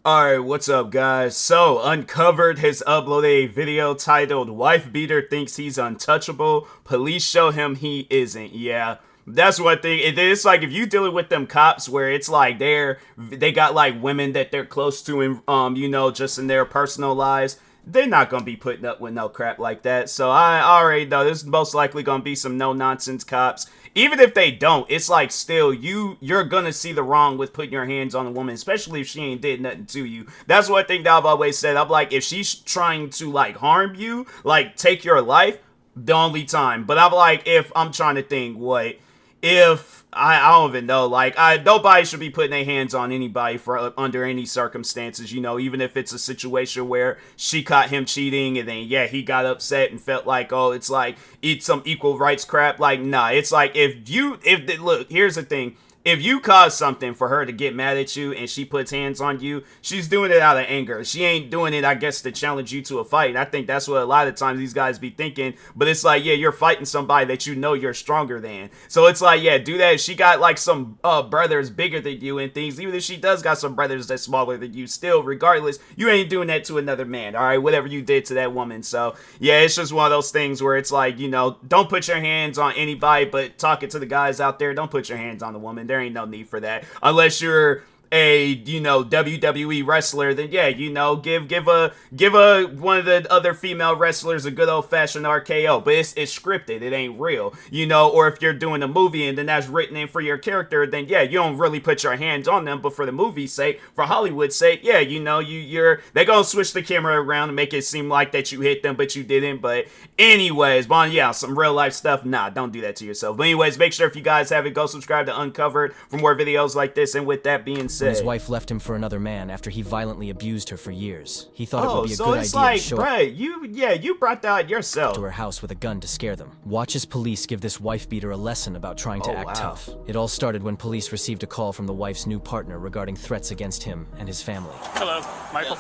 Alright, what's up, guys? So, Uncovered has uploaded a video titled Wife Beater Thinks He's Untouchable. Police show him he isn't. Yeah, that's one thing. It's like if you dealing with them cops where it's like they got like women that they're close to and just in their personal lives. They're not gonna be putting up with no crap like that. So I already know this is most likely gonna be some no nonsense cops. Even if they don't, it's like still you're gonna see the wrong with putting your hands on a woman, especially if she ain't did nothing to you. That's one thing that I've always said. I'm like, if she's trying to like harm you, like take your life, the only time. But I'm like, if I'm trying to think, what if I don't even know. Like, nobody should be putting their hands on anybody for under any circumstances. Even if it's a situation where she caught him cheating and then he got upset and felt like, oh, it's like eat some equal rights crap. Like, nah, it's like look, here's the thing. If you cause something for her to get mad at you and she puts hands on you, she's doing it out of anger. She ain't doing it, I guess, to challenge you to a fight. And I think that's what a lot of times these guys be thinking. But it's like, yeah, you're fighting somebody that you know you're stronger than. So it's like, yeah, do that. If she got like some brothers bigger than you and things, even if she does got some brothers that's smaller than you, still, regardless, you ain't doing that to another man. All right, whatever you did to that woman. So yeah, it's just one of those things where it's like, don't put your hands on anybody, but talking to the guys out there, don't put your hands on the woman. There ain't no need for that unless you're a WWE wrestler. Then give a one of the other female wrestlers a good old-fashioned RKO, but it's scripted, it ain't real. Or if you're doing a movie and then that's written in for your character, then you don't really put your hands on them, but for the movie's sake, for Hollywood's sake, they gonna switch the camera around and make it seem like that you hit them but you didn't. But anyways, some real life stuff, nah, don't do that to yourself. But anyways, make sure if you guys haven't, go subscribe to Uncovered for more videos like this. And with that being said, when his wife left him for another man after he violently abused her for years. He thought it would be a so good it's idea like, to show bruh, you brought that yourself to her house with a gun to scare them. Watch as police give this wife beater a lesson about trying to act tough. It all started when police received a call from the wife's new partner regarding threats against him and his family. Hello, Michael.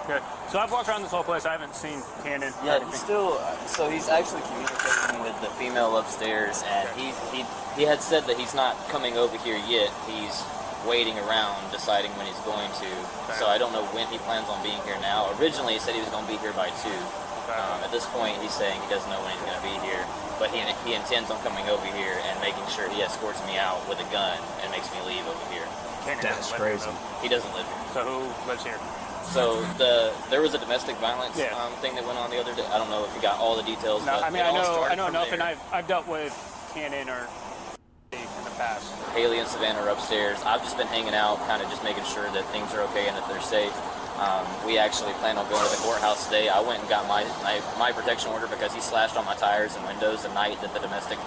Good. So I've walked around this whole place. I haven't seen Cannon. Yeah, he's still. So he's actually communicating with the female upstairs, and he had said that he's not coming over here yet. He's waiting around, deciding when he's going to. Okay. So I don't know when he plans on being here now. Originally, he said he was going to be here by 2. Okay. At this point, he's saying he doesn't know when he's going to be here, but he intends on coming over here and making sure he escorts me out with a gun and makes me leave over here. That's crazy. He doesn't live here. So who lives here? So there was a domestic violence thing that went on the other day. I don't know if you got all the details. No, but I mean I know enough, there. and I've dealt with Cannon or in the past. Haley and Savannah are upstairs. I've just been hanging out, kind of just making sure that things are okay and that they're safe. We actually plan on going to the courthouse today. I went and got my protection order because he slashed on my tires and windows the night that the domestic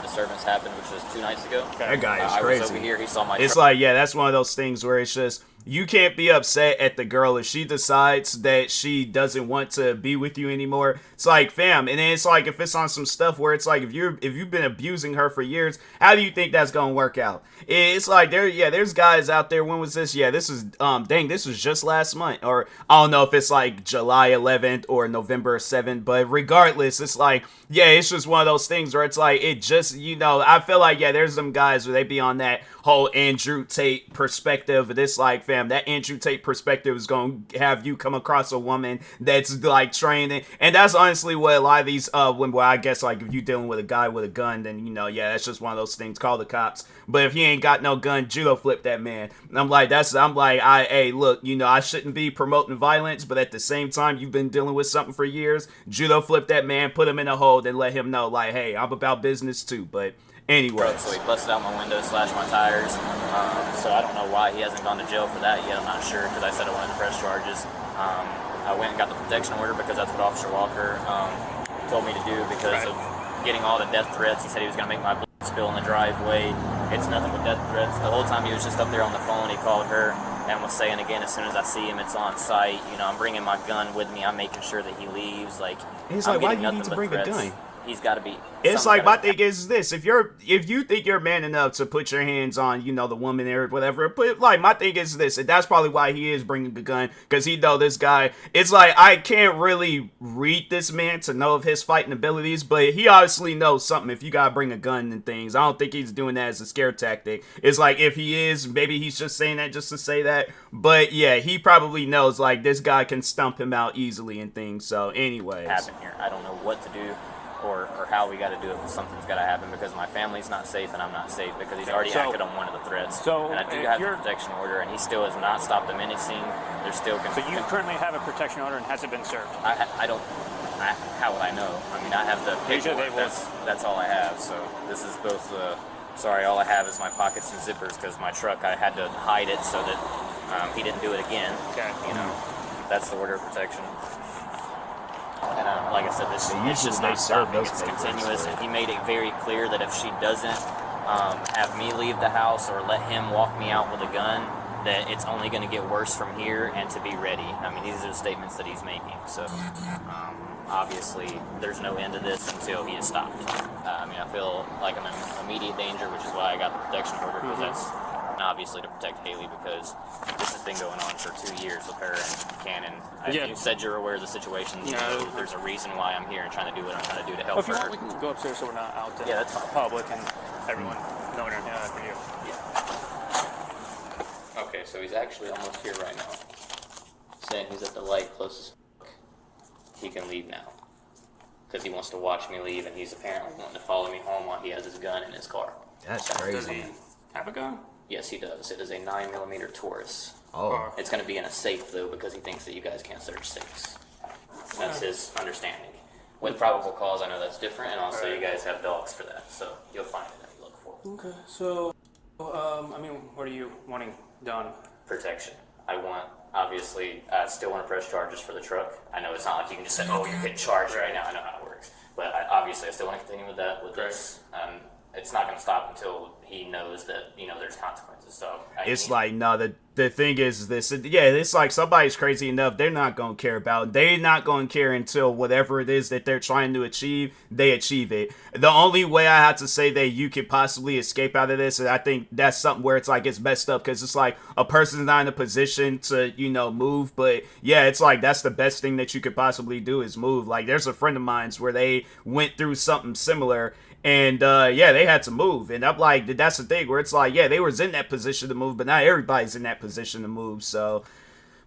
disturbance happened, which was 2 nights ago. That guy is crazy. I was over here. He saw my. It's like, that's one of those things where it's just, you can't be upset at the girl if she decides that she doesn't want to be with you anymore. It's like, fam, and then it's like, if it's on some stuff where it's like, if you've been abusing her for years, how do you think that's gonna work out? It's like there's guys out there. When was this? Yeah, this was this was just last month, or I don't know if it's like July 11th or November 7th, but regardless, it's like, it's just one of those things where it's like, it just, I feel like, there's some guys where they be on that whole Andrew Tate perspective. It's like, fam, that Andrew Tate perspective is going to have you come across a woman that's like trained, and that's honestly what a lot of these I guess, like, if you're dealing with a guy with a gun, then that's just one of those things. Call the cops. But if he ain't got no gun, judo flip that man. And I'm like, hey, look, I shouldn't be promoting violence, but at the same time, you've been dealing with something for years. Judo flip that man, put him in a hold, and let him know, like, hey, I'm about business too. But anyway, so he busted out my window, slashed my tires. So I don't know why he hasn't gone to jail for that yet. I'm not sure, because I said I wanted to press charges. I went and got the protection order because that's what Officer Walker told me to do because of getting all the death threats. He said he was going to make my blood spill in the driveway. It's nothing but death threats. The whole time he was just up there on the phone, he called her and was saying again, as soon as I see him, it's on site. I'm bringing my gun with me. I'm making sure that he leaves. Like, he's I'm like, why getting do you need nothing to but bring threats. a gun? he's got to be. It's like, my thing is this: if you think you're man enough to put your hands on, you know, the woman or whatever, but like, my thing is this, and that's probably why he is bringing a gun, because he know this guy. It's like, I can't really read this man to know of his fighting abilities, but he obviously knows something. If you gotta bring a gun and things, I don't think he's doing that as a scare tactic. It's like, if he is, maybe he's just saying that just to say that. But yeah, he probably knows like this guy can stump him out easily and things. So, anyways, happen here. I don't know what to do. Or how we got to do it, but something's got to happen because my family's not safe and I'm not safe because he's already acted on one of the threats. And I do have the protection order, and he still has not stopped the menacing. They're still. So you currently have a protection order, and has it been served? I don't. How would I know? I mean, I have the paperwork. That's all I have. So this is both. Sorry, all I have is my pockets and zippers because my truck, I had to hide it so that he didn't do it again. Okay. You know, that's the order of protection. And like I said, it's just not stopping. It's continuous. And he made it very clear that if she doesn't have me leave the house or let him walk me out with a gun, that it's only going to get worse from here, and to be ready. I mean, these are the statements that he's making. So obviously, there's no end to this until he is stopped. I mean, I feel like I'm in immediate danger, which is why I got the protection order, because that's obviously to protect Haley, because this has been going on for 2 years with her and Cannon. You said you're aware of the situation. You know, there's a reason why I'm here and trying to do what I'm trying to do to help if you her. want, we can go upstairs so we're not out to that's fine. Public and everyone knowing everything for you. Yeah. Okay, so he's actually almost here right now. Saying he's at the light closest. He can leave now. Because he wants to watch me leave, and he's apparently wanting to follow me home while he has his gun in his car. That's crazy. Does he have a gun? Yes, he does. It is a 9mm Taurus. Oh. It's going to be in a safe, though, because he thinks that you guys can't search safes. That's his understanding. With probable cause, I know that's different, and also you guys have dogs for that, so you'll find it if you look for it. Okay, so, I mean, what are you wanting done? Protection. Obviously, I still want to press charges for the truck. I know it's not like you can just say, oh, you're getting charged right now. I know how it works. But obviously, I still want to continue with that, with this. It's not going to stop until he knows that, you know, there's consequences. So it's like, no, the thing is this. Yeah, it's like somebody's crazy enough, they're not going to care about it. They're not going to care until whatever it is that they're trying to achieve, they achieve it. The only way I have to say that you could possibly escape out of this, and I think that's something where it's like it's messed up, because it's like a person's not in a position to, you know, move. But yeah, it's like that's the best thing that you could possibly do is move. Like, there's a friend of mine's where they went through something similar. And, yeah, they had to move. And I'm like, that's the thing where it's like, yeah, they was in that position to move, but not everybody's in that position to move. So,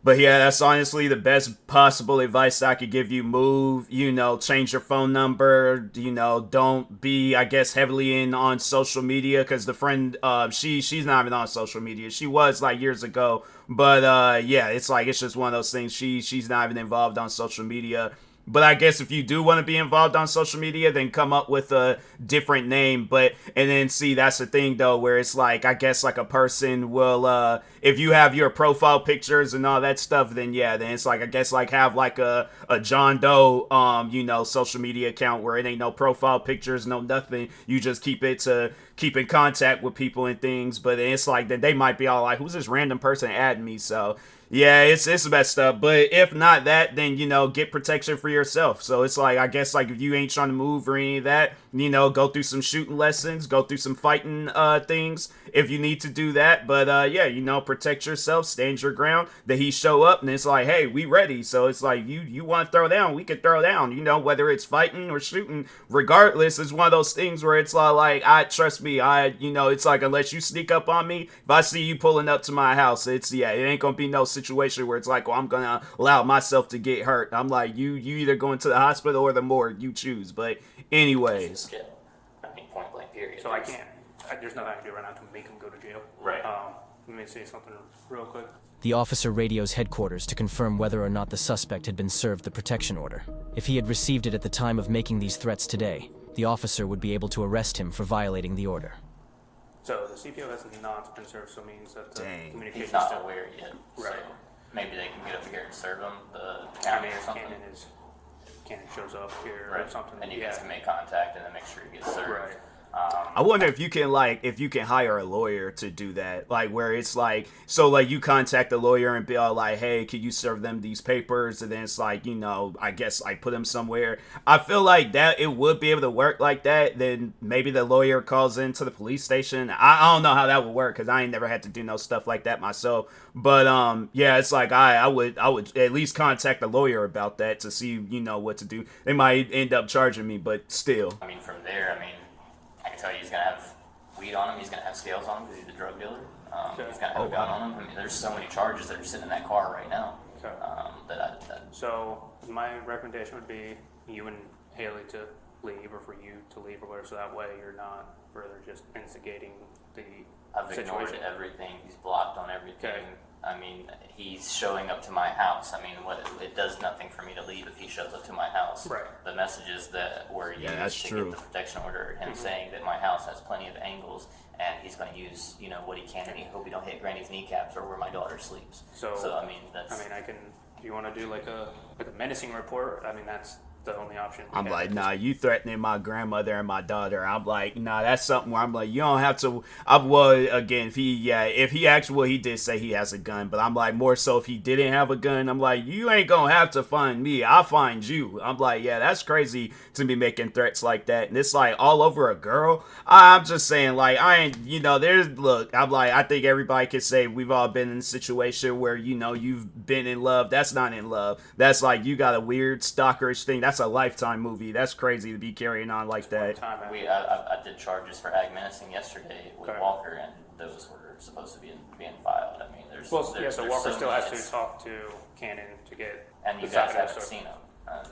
but yeah, that's honestly the best possible advice I could give you. Move, you know, change your phone number, you know, don't be, I guess, heavily in on social media, because the friend, she's not even on social media. She was like years ago. But, yeah, it's like, it's just one of those things. She's not even involved on social media. But I guess if you do want to be involved on social media, then come up with a different name. But, and then see, that's the thing though, where it's like, I guess like a person will, if you have your profile pictures and all that stuff, then yeah, then it's like, I guess like have like a John Doe, you know, social media account where it ain't no profile pictures, no nothing. You just keep it to keep in contact with people and things. But it's like, then they might be all like, who's this random person adding me? So yeah, it's messed up. But if not that, then, you know, get protection for yourself. So it's like, I guess like if you ain't trying to move or any of that, you know, go through some shooting lessons, go through some fighting things if you need to do that. But yeah, you know, protect yourself, stand your ground. That he show up and it's like, hey, we ready. So it's like, you want to throw down, we can throw down, you know, whether it's fighting or shooting. Regardless, it's one of those things where it's like, trust me, you know, it's like, unless you sneak up on me, if I see you pulling up to my house, it ain't gonna be no situation where it's like, well, I'm gonna allow myself to get hurt. I'm like, you either going to the hospital or the morgue, you choose. But anyways, I mean, point blank period. So there's nothing I can do right now to make him go to jail. Right. Let me say something real quick. The officer radios headquarters to confirm whether or not the suspect had been served the protection order. If he had received it at the time of making these threats today, the officer would be able to arrest him for violating the order. So the CPO has not been served, so it means that the communication He's not still aware yet. Right. So maybe they can get up here and serve him, the I county mean, or if something. Cannon shows up here or something. And you guys can make contact and then make sure he gets served. Right. I wonder if you can hire a lawyer to do that, like where it's like, so like you contact the lawyer and be all like, hey, can you serve them these papers, and then it's like, I guess like put them somewhere. I feel like that it would be able to work like that. Then maybe the lawyer calls into the police station. I don't know how that would work because I ain't never had to do no stuff like that myself. But yeah, it's like I would at least contact the lawyer about that to see what to do. They might end up charging me, but still. I mean, from there, I can tell you he's going to have weed on him. He's going to have scales on him because he's a drug dealer. He's going to have a gun on him. I mean, there's so many charges that are sitting in that car right now. Okay. So my recommendation would be you and Haley to leave, or for you to leave, or whatever, so that way you're not further just instigating the I've situation. ignored everything. He's blocked on everything. Okay. I mean, he's showing up to my house. I mean, it does nothing for me to leave if he shows up to my house. Right. The messages that were used that's to true. get the protection order, him saying that my house has plenty of angles and he's going to use, what he can, and he hope he don't hit Granny's kneecaps or where my daughter sleeps. So I mean, that's. Do you want to do like a menacing report? I mean, that's the only option. I'm like, nah, you threatening my grandmother and my daughter. I'm like, nah, that's something where I'm like, you don't have to. Again, if he actually, he did say he has a gun, but I'm like, more so if he didn't have a gun, I'm like, you ain't gonna have to find me. I'll find you. I'm like, yeah, that's crazy to be making threats like that. And it's like all over a girl. I'm just saying, like, I ain't, I'm like, I think everybody can say we've all been in a situation where, you've been in love. That's not in love. That's like, you got a weird stalkerish thing. That's a Lifetime movie. That's crazy to be carrying on like that. I did charges for ag menacing yesterday with Walker, and those were supposed to be being filed. I mean, so Walker still has to talk to Cannon to get. And you guys haven't seen him.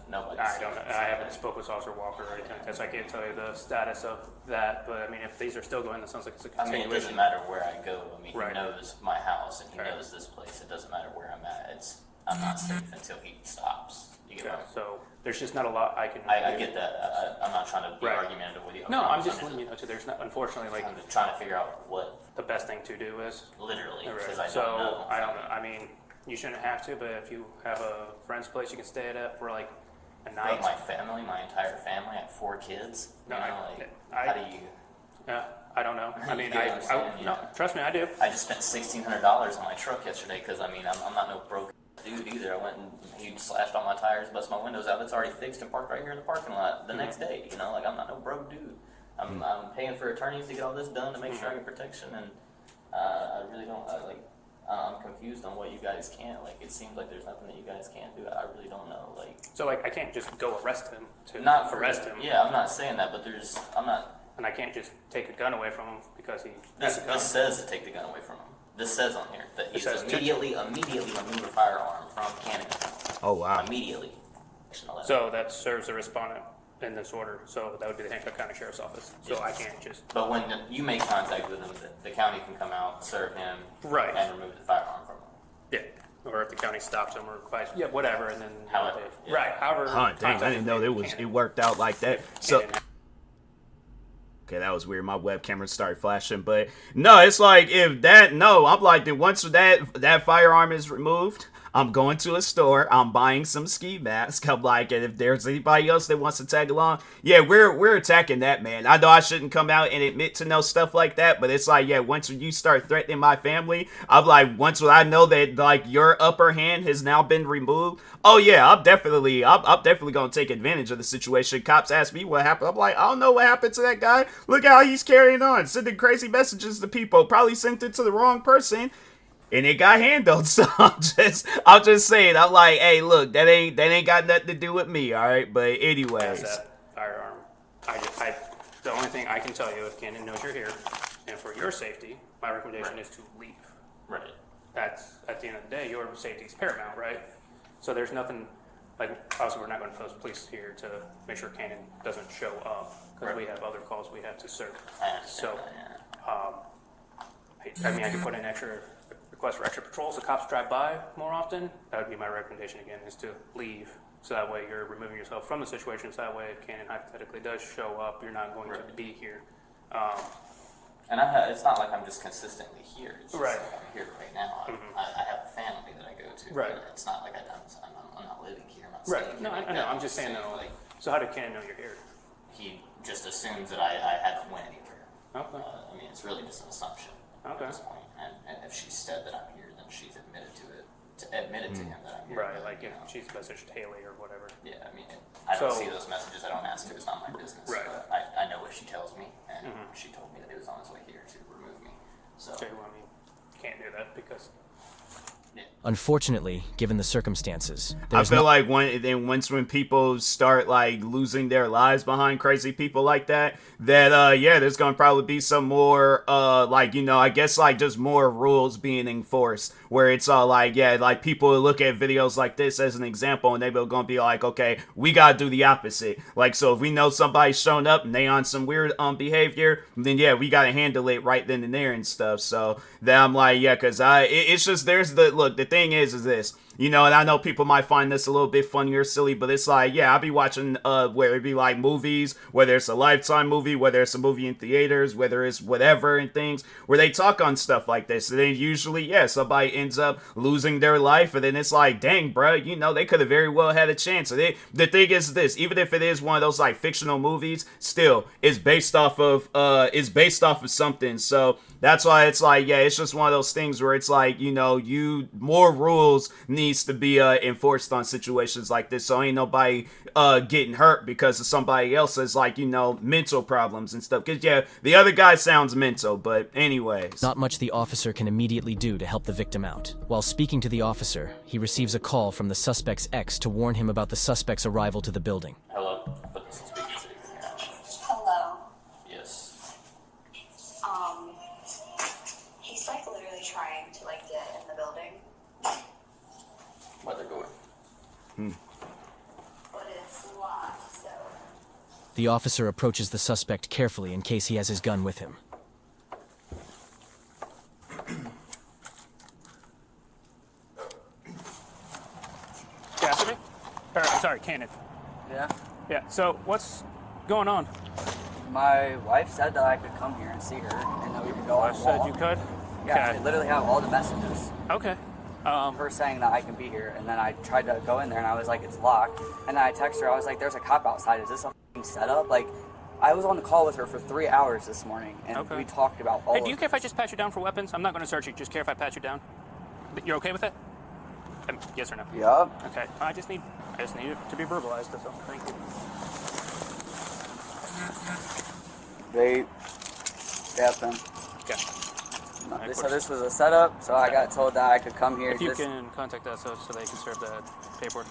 Nobody. I don't know. I haven't spoken with Officer Walker or anything like that, so I can't tell you the status of that. But I mean, if these are still going, that sounds like it's a continuation. I mean, it doesn't matter where I go. I mean, right. He knows my house and he knows this place. It doesn't matter where I'm at. I'm not safe until he stops. So there's just not a lot I can. I get that. I'm not trying to be argumentative with you. No, I'm just letting you know too. There's not, unfortunately, like I'm trying to figure out what the best thing to do is. Literally, because right. I don't know. I don't know. I mean, you shouldn't have to, but if you have a friend's place you can stay at for like a night. But my entire family, I have 4 kids. How do you? Yeah, I don't know. I mean, no, trust me, I do. I just spent $1,600 on my truck yesterday because I'm not no broke dude either. I went and he slashed all my tires, busted my windows out. It's already fixed and parked right here in the parking lot the next day. Like I'm not no broke dude. I'm paying for attorneys to get all this done to make sure I get protection, and I really don't. I'm confused on what you guys can't. Like, it seems like there's nothing that you guys can't do. I really don't know. Like, so I can't just go arrest him arrest him. Yeah, I'm not saying that, but I'm not. And I can't just take a gun away from him because he. This says to take the gun away from him. This says on here that he's immediately remove a firearm from Cannon. Oh wow! Immediately. So that serves the respondent in this order. So that would be the Hancock County Sheriff's Office. So I can't just. But when you make contact with him, the county can come out, serve him, and remove the firearm from him. Yeah. Or if the county stops him or vice, whatever, and then however, right, however. Dang, I didn't know it worked out like that. So. Okay, that was weird. My web camera started flashing, but no, it's like I'm like, then once that firearm is removed, I'm going to a store, I'm buying some ski masks. I'm like, and if there's anybody else that wants to tag along, yeah, we're attacking that, man. I know I shouldn't come out and admit to no stuff like that, but it's like, yeah, once you start threatening my family, I'm like, once I know that like your upper hand has now been removed, oh yeah, I'm definitely gonna take advantage of the situation. Cops ask me what happened, I'm like, I don't know what happened to that guy. Look how he's carrying on, sending crazy messages to people. Probably sent it to the wrong person. And it got handled, so I'm just saying. I'm like, hey, look, that ain't got nothing to do with me, all right. But anyways, that firearm. The only thing I can tell you, if Cannon knows you're here, and for your safety, my recommendation is to leave. Right. That's at the end of the day, your safety is paramount, right? So there's nothing like. Obviously, we're not going to post police here to make sure Cannon doesn't show up because we have other calls we have to serve. So, I mean, I could put in request for extra patrols so cops drive by more often. That would be my recommendation again, is to leave. So that way you're removing yourself from the situation. So that way if Cannon hypothetically does show up, you're not going to be here. And it's not like I'm just consistently here. It's just like I'm here right now. I have a family that I go to. Right. It's not like I'm not living here. I'm not right. staying No, here. I know. I'm just saying though. So how did Cannon know you're here? He just assumes that I haven't went anywhere. Okay. I mean, it's really just an assumption at this point. And if she said that I'm here, then she's admitted to it. Admitted to him that I'm here. Right, like if she's messaged Haley or whatever. Yeah, I mean, I don't see those messages. I don't ask her. It's not my business. Right. But I know what she tells me, and she told me that it was on his way here to remove me. So, I mean, can't do that because. Unfortunately, given the circumstances, I feel like once when people start like losing their lives behind crazy people like that, there's gonna probably be some more I guess like just more rules being enforced where it's all like people will look at videos like this as an example and they're gonna be like, okay, we gotta do the opposite. Like, so if we know somebody's showing up and they on some weird behavior, then yeah, we gotta handle it right then and there and stuff. So then I'm like, yeah, because it's just the thing is this, and I know people might find this a little bit funny or silly, but it's like, yeah, I'll be watching whether it be like movies, whether it's a Lifetime movie, whether it's a movie in theaters, whether it's whatever and things where they talk on stuff like this, and then usually, yeah, somebody ends up losing their life, and then it's like, dang, bro, they could have very well had a chance. And the thing is this, even if it is one of those like fictional movies, still it's based off of something. So that's why it's like, yeah, it's just one of those things where it's like, more rules needs to be enforced on situations like this, so ain't nobody getting hurt because of somebody else's mental problems and stuff. Because yeah, the other guy sounds mental, but anyways, not much the officer can immediately do to help the victim out. While speaking to the officer, he receives a call from the suspect's ex to warn him about the suspect's arrival to the building. Hello, put this on speaker so you can hear me. Hello. Yes. He's like literally trying to like get in the building. Where'd they go? But it's locked, so. The officer approaches the suspect carefully in case he has his gun with him. Cassidy? Or, I'm sorry, Cannon. Yeah. Yeah, so what's going on? My wife said that I could come here and see her, and that we could go I on a said walk. you could? Yeah, Okay. I literally have all the messages. Okay. Her saying that I can be here, and then I tried to go in there, and I was like, it's locked. And then I texted her, I was like, there's a cop outside. Is this a f***ing setup? Like, I was on the call with her for 3 hours this morning, and Okay. we talked about all Hey, of do you care if I just pat you down for weapons? I'm not going to search you. Just care if I pat you down? You're okay with it? Yes or no? Yeah. Okay. I just need it to be verbalized. That's all. Thank you. They have them. Okay. They said this was a setup, so I got told that I could come here. If you just... can contact us so they can serve the paperwork.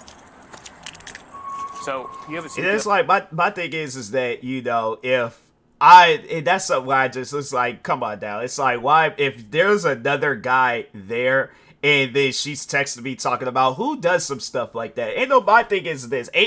So you have a it is CPO? like my thing is that that's something where I just, it's like, come on now, it's like, why if there's another guy there and then she's texting me talking about who does some stuff like that. Ain't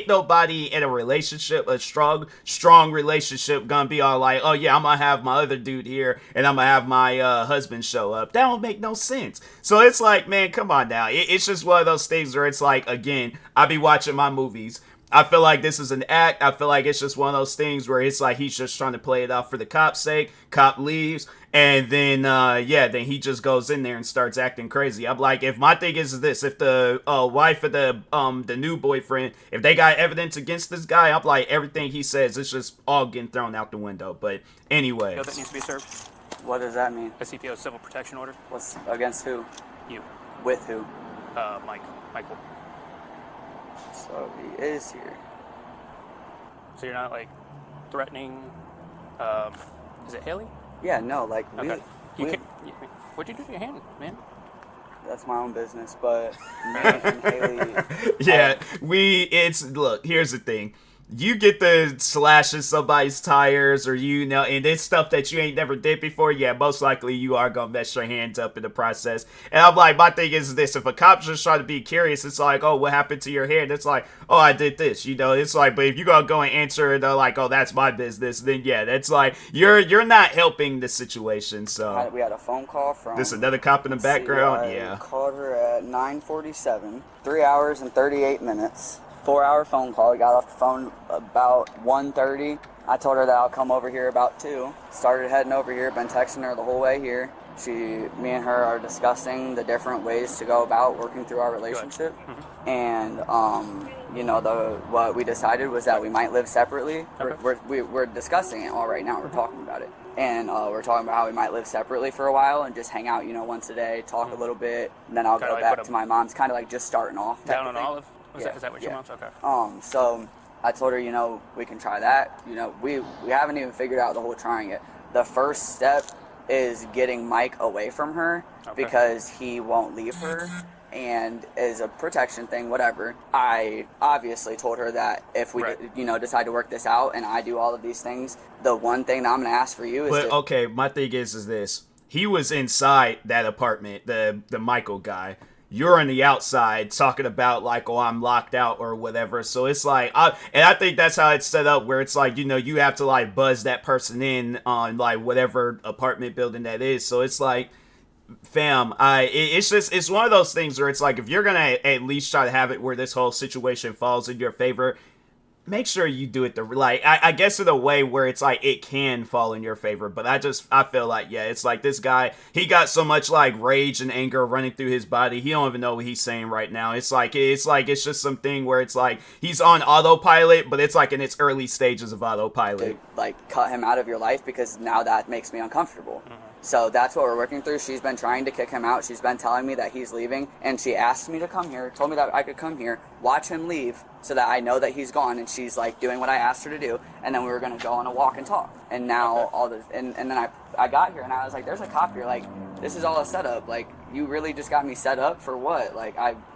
nobody in a relationship, a strong relationship, gonna be all like, oh yeah, I'm gonna have my other dude here and I'm gonna have my husband show up. That don't make no sense. So it's like, man, come on now. It's just one of those things where it's like, again, I be watching my movies. I feel like this is an act. I feel like it's just one of those things where it's like he's just trying to play it off for the cop's sake. Cop leaves, and then then he just goes in there and starts acting crazy. I'm like, if my thing is this, if the wife of the new boyfriend, if they got evidence against this guy, I'm like, everything he says is just all getting thrown out the window. But anyway, That needs to be served. What does that mean? A CPO civil protection order. What's against who? You, With who? Michael. So he is here. So you're not like threatening. Is it Haley? Yeah, no, like Okay. What'd you do to your hand, man? that's my own business, but me and Haley. yeah, look, here's the thing. You get the slashing somebody's tires or and it's stuff that you ain't never did before, yeah, most likely you are gonna mess your hands up in the process. And I'm like, my thing is this, if a cop's just trying to be curious, it's like, oh, what happened to your hand? It's like, oh, I did this, it's like, but if you're gonna go and answer it, like, oh, that's my business, then yeah, that's like, you're not helping the situation. So We had a phone call from. this another cop in the background, yeah. I called her at 9:47, 3 hours and 38 minutes. 4-hour phone call. We got off the phone about 1:30. I told her that I'll come over here about 2. Started heading over here. Been texting her the whole way here. me and her are discussing the different ways to go about working through our relationship. And you know, what we decided was that we might live separately. We're discussing it all right now. We're talking about it, and we're talking about how we might live separately for a while and just hang out, you know, once a day, talk a little bit, and then I'll go back to my mom's, kind of like just starting off. Down on Olive? Is that what your mom's? Okay. So I told her, you know, we can try that. You know, we haven't even figured out the whole trying it. The first step is getting Mike away from her because he won't leave her, and as a protection thing, whatever. I obviously told her that if we you know, decide to work this out and I do all of these things, the one thing that I'm going to ask for you is okay, my thing is this. He was inside that apartment, the Michael guy. You're on the outside talking about like, oh, I'm locked out or whatever. So it's like, I think that's how it's set up, where it's like, you know, you have to like buzz that person in on like whatever apartment building that is. So it's like, fam, it's one of those things where it's like, if you're gonna at least try to have it where this whole situation falls in your favor, make sure you do it I guess in a way where it's like it can fall in your favor. But I feel like, yeah, it's like this guy, he got so much like rage and anger running through his body, he don't even know what he's saying right now. It's just something where it's like he's on autopilot, but it's like in its early stages of autopilot. Like cut him out of your life, because now that makes me uncomfortable. So that's what we're working through. She's been trying to kick him out. She's been telling me that he's leaving, and she asked me to come here, told me that I could come here, watch him leave, so that I know that he's gone, and she's like doing what I asked her to do, and then we were gonna go on a walk and talk. And now all this, and then I got here and I was like, there's a cop here, like this is all a setup. Like, you really just got me set up for what?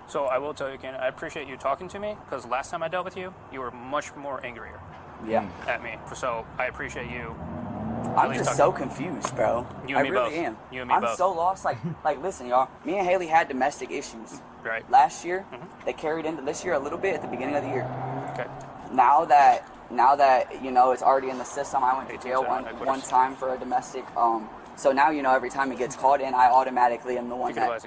So I will tell you, Ken, I appreciate you talking to me, because last time I dealt with you, you were much more angrier at me. So I appreciate you. I'm just so confused, bro. You and me really both. am. You and me I'm both. so lost. Like, listen, y'all. Me and Haley had domestic issues. Right. Last year, they carried into this year a little bit at the beginning of the year. Okay. Now that you know it's already in the system, I went to jail one time for a domestic. So now, you know, every time it gets called in, I automatically am the one that.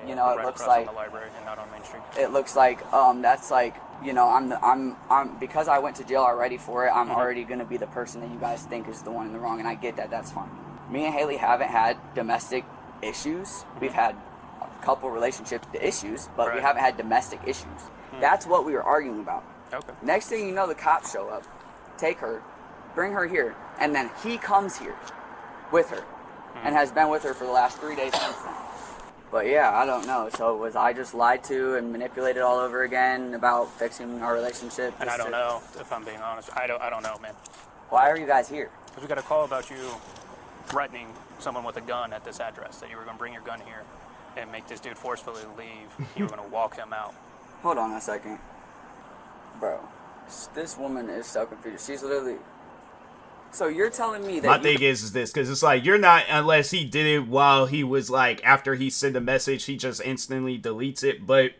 You know, it looks like. The library and not on Main Street. It looks like that's like, you know, I'm because I went to jail already for it. I'm already gonna be the person that you guys think is the one in the wrong, and I get that. That's fine. Me and Haley haven't had domestic issues. We've had a couple relationship issues, but we haven't had domestic issues. That's what we were arguing about. Okay. Next thing you know, the cops show up, take her, bring her here, and then he comes here with her, and has been with her for the last 3 days since then. But yeah, I don't know. So was I just lied to and manipulated all over again about fixing our relationship? And I don't know, if I'm being honest. I don't know, man. Why are you guys here? Because we got a call about you threatening someone with a gun at this address, that you were going to bring your gun here and make this dude forcefully leave. You were going to walk him out. Hold on a second. Bro, this woman is so confused. She's literally... So you're telling me that... My thing is this, because it's like, you're not, unless he did it while he was like, after he sent a message, he just instantly deletes it. But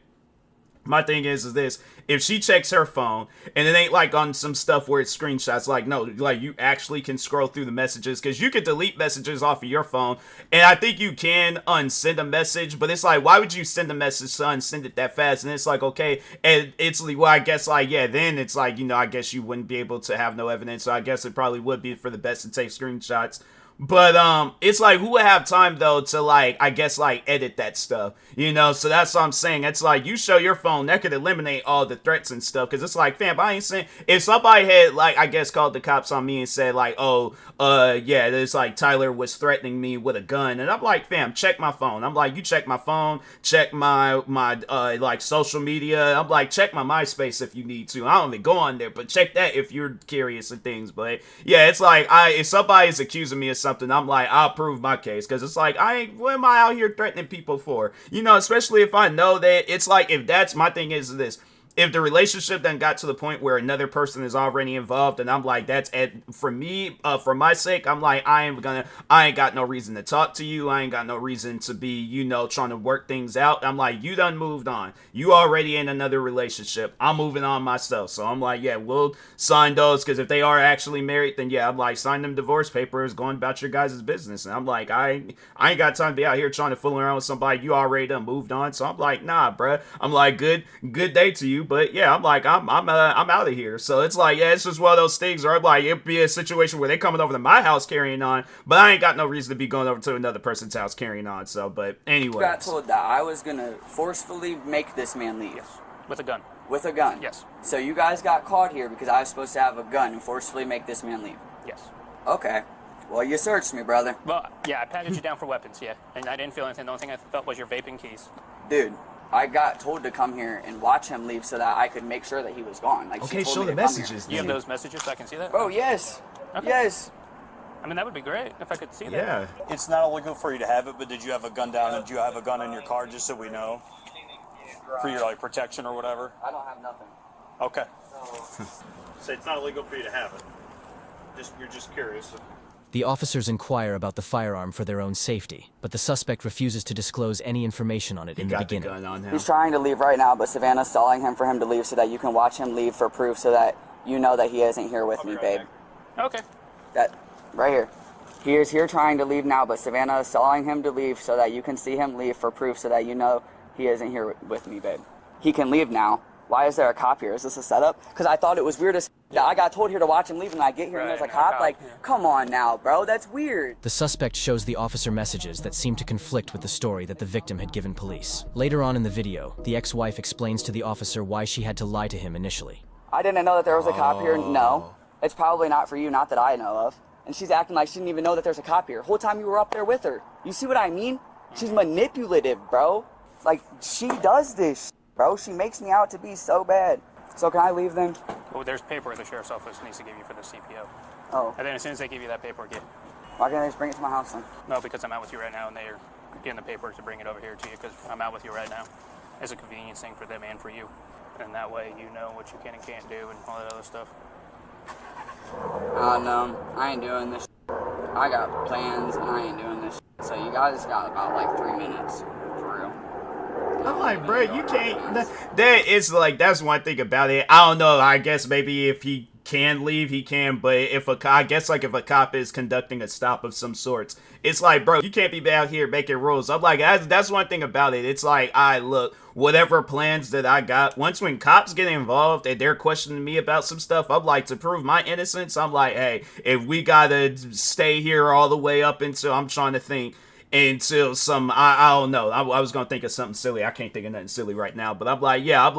my thing is this, if she checks her phone, and it ain't like on some stuff where it's screenshots, like, no, like, you actually can scroll through the messages, because you can delete messages off of your phone, and I think you can unsend a message, but it's like, why would you send a message to unsend it that fast? And it's like, okay, and it's like, well, I guess, like, yeah, then it's like, you know, I guess you wouldn't be able to have no evidence, so I guess it probably would be for the best to take screenshots. But it's like, who would have time though to like, I guess, like, edit that stuff, you know? So that's what I'm saying. It's like, you show your phone, that could eliminate all the threats and stuff, because it's like, fam, I ain't saying, if somebody had, like, I guess, called the cops on me and said like, oh, yeah, it's like Tyler was threatening me with a gun, and I'm like, fam, check my phone. I'm like, you check my phone, check my like social media. I'm like, check my MySpace if you need to. I don't even go on there, but check that if you're curious and things. But yeah, it's like, if somebody's accusing me of something, I'm like, I'll prove my case, because it's like, what am I out here threatening people for? You know, especially if I know that it's like, if that's my thing is this, if the relationship then got to the point where another person is already involved, and I'm like, that's for me, for my sake, I'm like, I ain't got no reason to talk to you. I ain't got no reason to be, you know, trying to work things out. I'm like, you done moved on. You already in another relationship. I'm moving on myself. So I'm like, yeah, we'll sign those, because if they are actually married, then yeah, I'm like, sign them divorce papers, going about your guys' business. And I'm like, I ain't got time to be out here trying to fool around with somebody. You already done moved on. So I'm like, nah, bruh. I'm like, good day to you. but yeah, I'm like, I'm out of here. So it's like, yeah, it's just one of those things where I'm like, it'd be a situation where they coming over to my house carrying on, but I ain't got no reason to be going over to another person's house carrying on. So, but anyway. got told that I was gonna forcefully make this man leave. Yes. With a gun. With a gun. Yes. So you guys got caught here because I was supposed to have a gun and forcefully make this man leave. Yes. Okay. Well, you searched me, brother. Well, yeah, I patted you down for weapons, yeah. And I didn't feel anything. The only thing I felt was your vaping keys. Dude, I got told to come here and watch him leave so that I could make sure that he was gone. Like, Okay, she told show me the to come here. messages. You have those messages so I can see that? Oh, yes. Okay. Yes. I mean, that would be great if I could see that. Yeah. It's not illegal for you to have it, but did you have a gun down and did you have a gun in your car just so we know? For your like protection or whatever? I don't have nothing. Okay. So it's not illegal for you to have it. You're just curious. The officers inquire about the firearm for their own safety, but the suspect refuses to disclose any information on it in the Got the beginning. gun on him. He's trying to leave right now, but Savannah's stalling him for him to leave so that you can watch him leave for proof so that you know that he isn't here with me, babe. Okay. That, right here. He is here trying to leave now, but Savannah is stalling him to leave so that you can see him leave for proof so that you know he isn't here with me, babe. He can leave now. Why is there a cop here? Is this a setup? Because I thought it was weird as that I got told here to watch him leave and I get here and there's a cop. Like, come on now, bro. That's weird. The suspect shows the officer messages that seem to conflict with the story that the victim had given police. Later on in the video, the ex-wife explains to the officer why she had to lie to him initially. I didn't know that there was a cop here. No. It's probably not for you, not that I know of. And she's acting like she didn't even know that there's a cop here. Whole time you were up there with her. You see what I mean? She's manipulative, bro. Like, she does this, bro. She makes me out to be so bad. So can I leave then? Well, there's paperwork the sheriff's office needs to give you for the CPO. Oh. And then as soon as they give you that paperwork, Why can't they just bring it to my house then? no, because I'm out with you right now and they're getting the paperwork to bring it over here to you because I'm out with you right now. It's a convenience thing for them and for you. And that way you know what you can and can't do and all that other stuff. No, I ain't doing this. I got plans and I ain't doing this. So you guys got about like 3 minutes, for real. I'm like, bro, you can't. That is like, that's one thing about it. I don't know. I guess maybe if he can leave, he can. But if I guess like if a cop is conducting a stop of some sorts, it's like, bro, you can't be out here making rules. I'm like, that's one thing about it. It's like, look, whatever plans that I got, once when cops get involved and they're questioning me about some stuff, I'm like, to prove my innocence, I'm like, hey, if we gotta stay here all the way up until I'm trying to think. Until some, I don't know. I was gonna think of something silly. I can't think of nothing silly right now. But I'm like, yeah,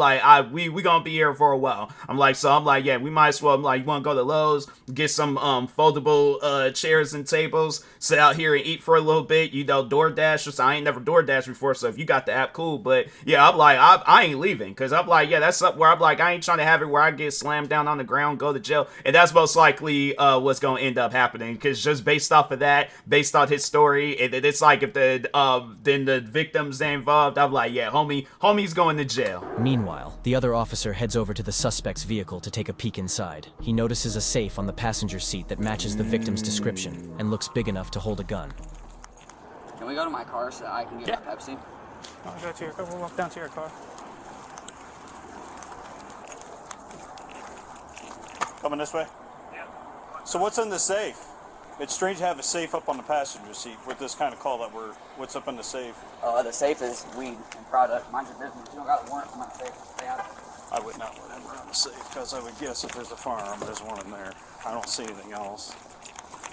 we gonna be here for a while. I'm like, yeah, we might as well. I'm like, you wanna go to Lowe's, get some foldable chairs and tables, sit out here and eat for a little bit. You know, DoorDash. I ain't never DoorDash before, so if you got the app, cool. But yeah, I'm like, I ain't leaving because I'm like, yeah, that's something where I'm like, I ain't trying to have it where I get slammed down on the ground, go to jail, and that's most likely what's gonna end up happening. Because just based off of that, based on his story, it's like if then the victims involved, I'm like, yeah, homie's going to jail. Meanwhile, the other officer heads over to the suspect's vehicle to take a peek inside. He notices a safe on the passenger seat that matches the victim's description and looks big enough to hold a gun. Can we go to my car so I can get a Pepsi? I'll go to your car. We'll walk down to your car. Coming this way? Yeah. So what's in the safe? It's strange to have a safe up on the passenger seat with this kind of call that what's up in the safe? The safe is weed and product. Mind your business. You don't got a warrant for my safe. Stay out of it. I would not let him around the safe because I would guess if there's a firearm, there's one in there. I don't see anything else.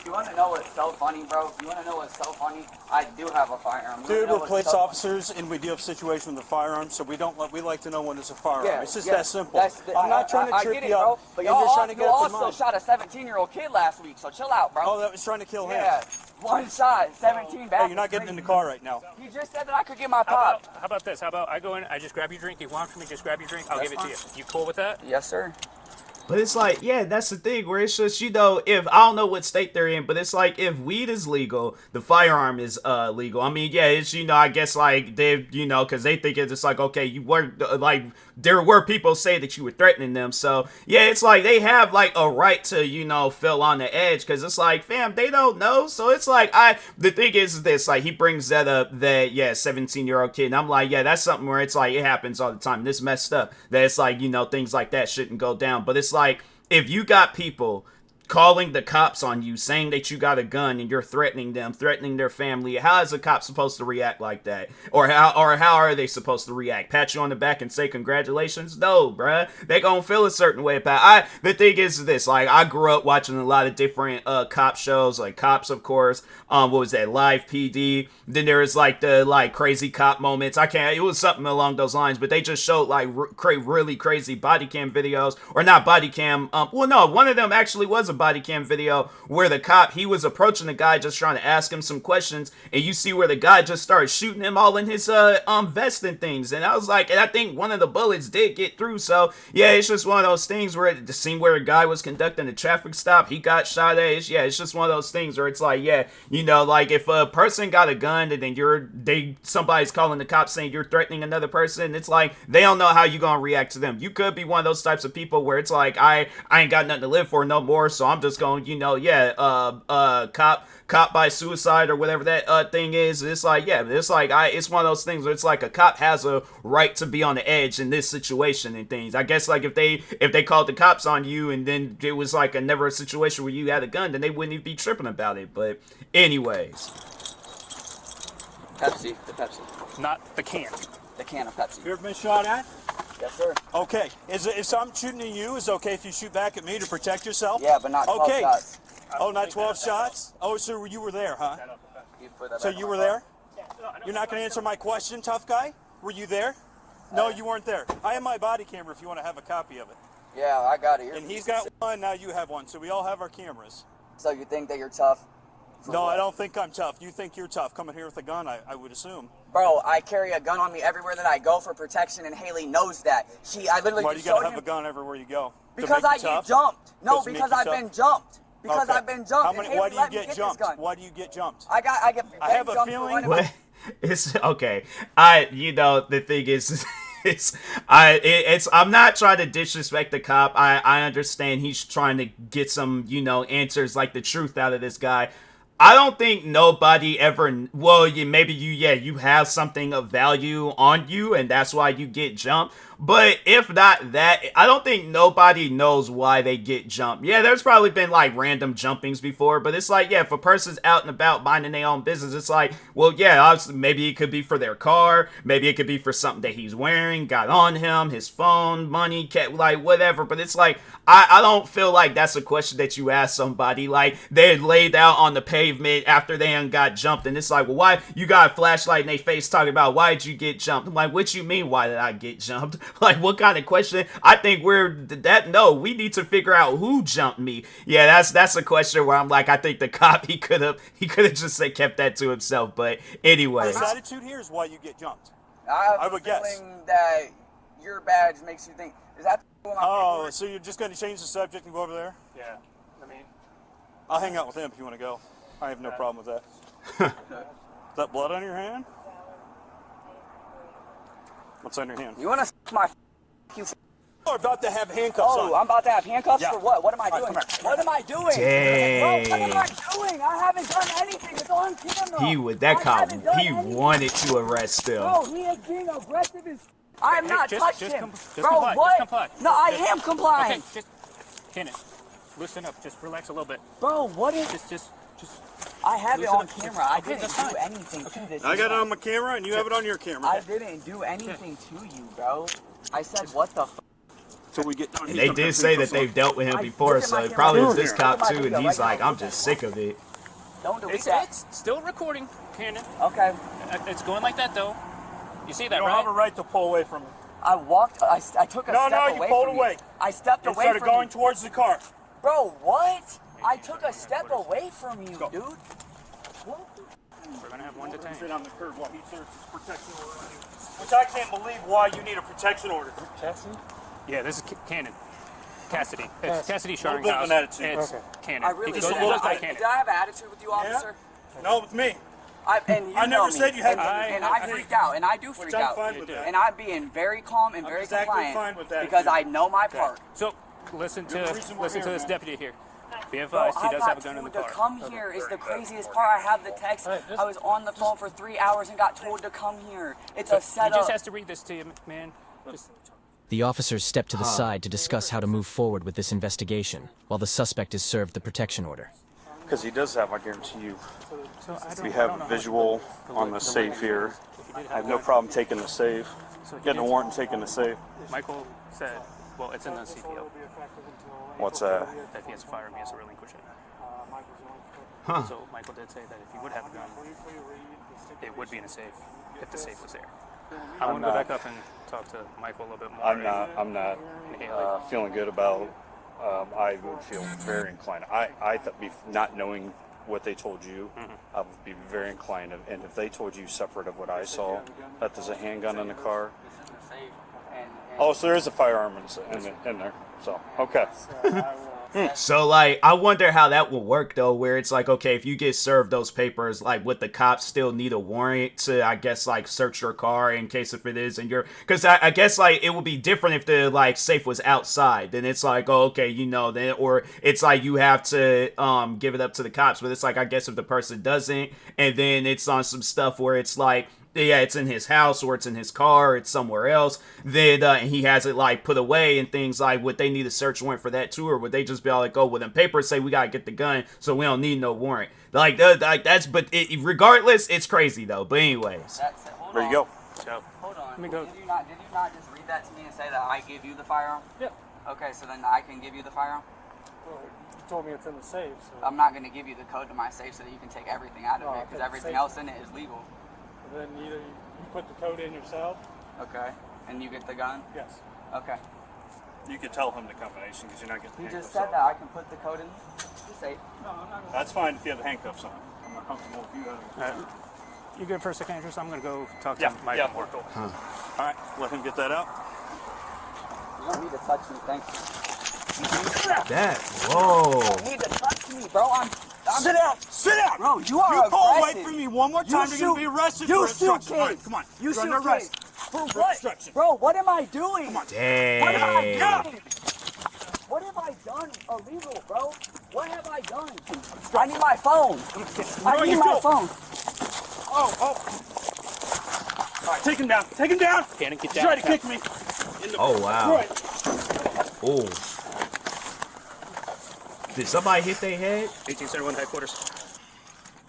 You want to know what's so funny, bro? You want to know what's so funny? I do have a firearm. Dude, we're police officers, and we deal with situations with a firearm, so we like to know when there's a firearm. Yeah, it's just that simple. I'm not trying to trip you up. But you're just trying to get up you also shot a 17-year-old kid last week, so chill out, bro. Oh, that was trying to kill him. Yeah, one shot, 17 back. Hey, you're not getting in the car right now. You just said that I could get my pop. How about this? How about I go in, I just grab your drink, you want from me, just grab your drink, I'll give it to you. You cool with that? Yes, sir. But it's like, yeah, that's the thing where it's just, you know, if I don't know what state they're in, but it's like if weed is legal, the firearm is legal. I mean, yeah, it's, you know, I guess like they, you know, because they think it's just like, okay, you were like, there were people say that you were threatening them. So yeah, it's like they have like a right to, you know, feel on the edge because it's like, fam, they don't know. So it's like, the thing is this, like he brings that up that, yeah, 17-year-old kid. And I'm like, yeah, that's something where it's like, it happens all the time. This messed up that it's like, you know, things like that shouldn't go down. But it's like, if you got people calling the cops on you, saying that you got a gun and you're threatening them, threatening their family. How is a cop supposed to react like that? Or how are they supposed to react? Pat you on the back and say congratulations? No, bruh. They gonna feel a certain way about it. The thing is this, like, I grew up watching a lot of different cop shows, like Cops, of course. What was that? Live PD. Then there was like the like crazy cop moments. It was something along those lines, but they just showed like really crazy body cam videos, or not body cam. Well, no, one of them actually was a body cam video where the cop, he was approaching the guy just trying to ask him some questions, and you see where the guy just started shooting him all in his vest and things. And I was like, and I think one of the bullets did get through. So yeah, it's just one of those things where the scene where a guy was conducting a traffic stop, he got shot at. It's just one of those things where it's like, yeah, you know, like if a person got a gun and then somebody's calling the cops saying you're threatening another person, it's like they don't know how you gonna react to them. You could be one of those types of people where it's like, I ain't got nothing to live for no more, so I'm just going, you know, cop by suicide or whatever that thing is. It's like, yeah, it's like it's one of those things where it's like a cop has a right to be on the edge in this situation and things. I guess like if they called the cops on you and then it was like never a situation where you had a gun, then they wouldn't even be tripping about it. But anyways, The Pepsi. Not the can. The can of Pepsi. You ever been shot at? Yes, sir. Okay. If I'm shooting at you, is it okay if you shoot back at me to protect yourself? Yeah, but not 12 shots. Oh, not 12 shots? Oh, so you were there, huh? So you were there? You're not going to answer my question, tough guy? Were you there? No, you weren't there. I have my body camera if you want to have a copy of it. Yeah, I got it. And he's got one, now you have one. So we all have our cameras. So you think that you're tough? No, I don't think I'm tough. You think you're tough coming here with a gun, I would assume. Bro, I carry a gun on me everywhere that I go for protection, and Haley knows that. I literally Why do you got to have a gun everywhere you go? Because I get jumped. No, because I've been jumped. Because I've been jumped. Why do you get jumped? Why do you get jumped? I have a feeling. What? It's okay. The thing is, I'm not trying to disrespect the cop. I understand he's trying to get some, answers, like the truth out of this guy. I don't think nobody ever, well, you have something of value on you and that's why you get jumped. But if not that, I don't think nobody knows why they get jumped. Yeah, there's probably been like random jumpings before, but it's like, yeah, if a person's out and about minding their own business, it's like, well, yeah, obviously, maybe it could be for their car, maybe it could be for something that he's wearing, got on him, his phone, money, like whatever. But it's like, I don't feel like that's a question that you ask somebody. Like they laid out on the pavement after they got jumped, and it's like, well, why you got a flashlight in their face talking about why did you get jumped? I'm like, what you mean? Why did I get jumped? Like, what kind of question? I think we need to figure out who jumped me. Yeah, that's a question where I'm like, I think the cop, he could have just kept that to himself. But anyway, his attitude here is why you get jumped. I would guess that your badge makes you think. Is that? Oh, so you're just going to change the subject and go over there? Yeah. I'll hang out with him if you want to go. I have no problem with that. Is that blood on your hand? What's on your hand? You want to my you? You're about to have handcuffs on. Oh, I'm about to have handcuffs Yeah. for what? What am I doing? What am I doing? Dang. Bro, what am I doing? I haven't done anything. It's on camera. That cop, he wanted to arrest him. Bro, he is being aggressive as. I am not touching him. Bro, comply, what? just comply. No, I am complying. Okay, Kenneth, loosen up. Just relax a little bit. Bro, what is? Just. I have it loosen on up. camera. I Okay, didn't that's do fine. anything to this. I got it on my camera and you have it on your camera. I didn't do anything to you, bro. I said, what the f? So we get done. And they did say that they've dealt with him before, so it probably is this cop too, and he's like, I'm just sick of it. Don't delete that. It's still recording, Cannon. Okay. It's going like that though. You see that, You don't right? have a right to pull away from me. I walked. I took a step you away pulled from away. you. I stepped You away started from going you. towards the car. Bro, what? I took a step away from you, dude. What? We're gonna have one detained. Sit on the curb while he serves his protection order on you. Which I can't believe why you need a protection order. Cassidy? Yeah, this is Cannon. Cassidy. It's Cassidy Little bit of Sharinghouse. an attitude. It's Okay. Cannon. I really He did. goes by Did Cannon. I have an attitude with you, officer? No, with me. And you I never know me. said you had and to. I freaked out, and I do freak Which I'm out. fine with that. And I'm being very calm and very exactly compliant fine with that, because too. I know my part. So listen You're the reason we're to here, this man. deputy here. Be Bro, advised, he I does got have a gun in the told to car. come here is the craziest part. I have the text. I was on the phone for 3 hours and got told to come here. It's a He setup. just has to read this to you, man. Just The officers step to the side to discuss how to move forward with this investigation, while the suspect is served the protection order. Because he does have, I guarantee you. We I have don't know a how visual the on the safe here. I have no problem taking the safe. Getting a warrant and taking the safe. Michael said, well, it's in the CPO. What's that? That if he has a firearm, he has to relinquish it. Huh. So Michael did say that if he would have a gun, it would be in a safe if the safe was there. I want to go back up and talk to Michael a little bit more. I'm not feeling good about. I would feel very inclined. Not knowing what they told you, I would be very inclined. And if they told you separate of what I saw, that there's a handgun in the car. Oh, so there is a firearm in there. So okay. So, like, I wonder how that will work, though, where it's like, okay, if you get served those papers, like, would the cops still need a warrant to, I guess, like, search your car in case if it is in your... Because I guess, like, it would be different if the, like, safe was outside. Then it's like, oh, okay, you know, then, or it's like you have to give it up to the cops. But it's like, I guess if the person doesn't, and then it's on some stuff where it's like, yeah, it's in his house or it's in his car, or it's somewhere else, then and he has it like put away and things, like would they need a search warrant for that too, or would they just be all like, oh, well, them papers say we gotta get the gun, so we don't need no warrant? Like that's, but regardless, it's crazy though. But anyways, There you go. So, Hold on. Let me go. Did you not just read that to me and say that I give you the firearm? Yeah. Okay, so then I can give you the firearm? Well, you told me it's in the safe, so I'm not going to give you the code to my safe so that you can take everything out of No, it, I'll because take the everything safe. else in it is legal. then either you put the code in yourself. Okay. And you get the gun? Yes. Okay. You could tell him the combination because you're not getting You handcuffs just said on. that I can put the code in the safe. No, I'm not. That's fine if you have the handcuffs on. I'm not comfortable if you have. you good for a second, Andrew? So I'm going to go talk to Yeah, Michael. yeah, we're cool. All right, let him get that out. You don't need to touch me, thank you. that, whoa. You don't need to touch me, bro. I'm Sit down! Sit down! Bro, you are You pull away aggressive. from me one more time, You you're going to shoot- be arrested you for shoot obstruction. All right, kids. come on. You You're shoot under arrest. For For what? obstruction. Bro, what am I doing? Come on. What have I Dang. done? What have I done illegal, bro? What have I done? I need my phone. I need my phone. Oh. All right, take him down. Take him down. Cannon, get He down. tried to kick me. Oh wow. Right. Oh. Did somebody hit their head? 1871 headquarters.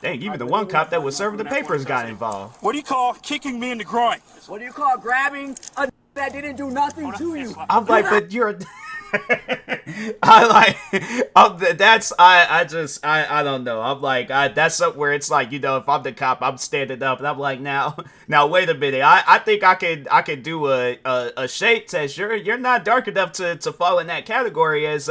Dang, even the one cop that was serving the papers got involved. What do you call kicking me in the groin? What do you call grabbing a that didn't do nothing to you? I'm like, but you're. I don't know. I'm like, that's something where it's like, you know, if I'm the cop, I'm standing up and I'm like, now wait a minute. I think I could do a shade test. You're not dark enough to fall in that category as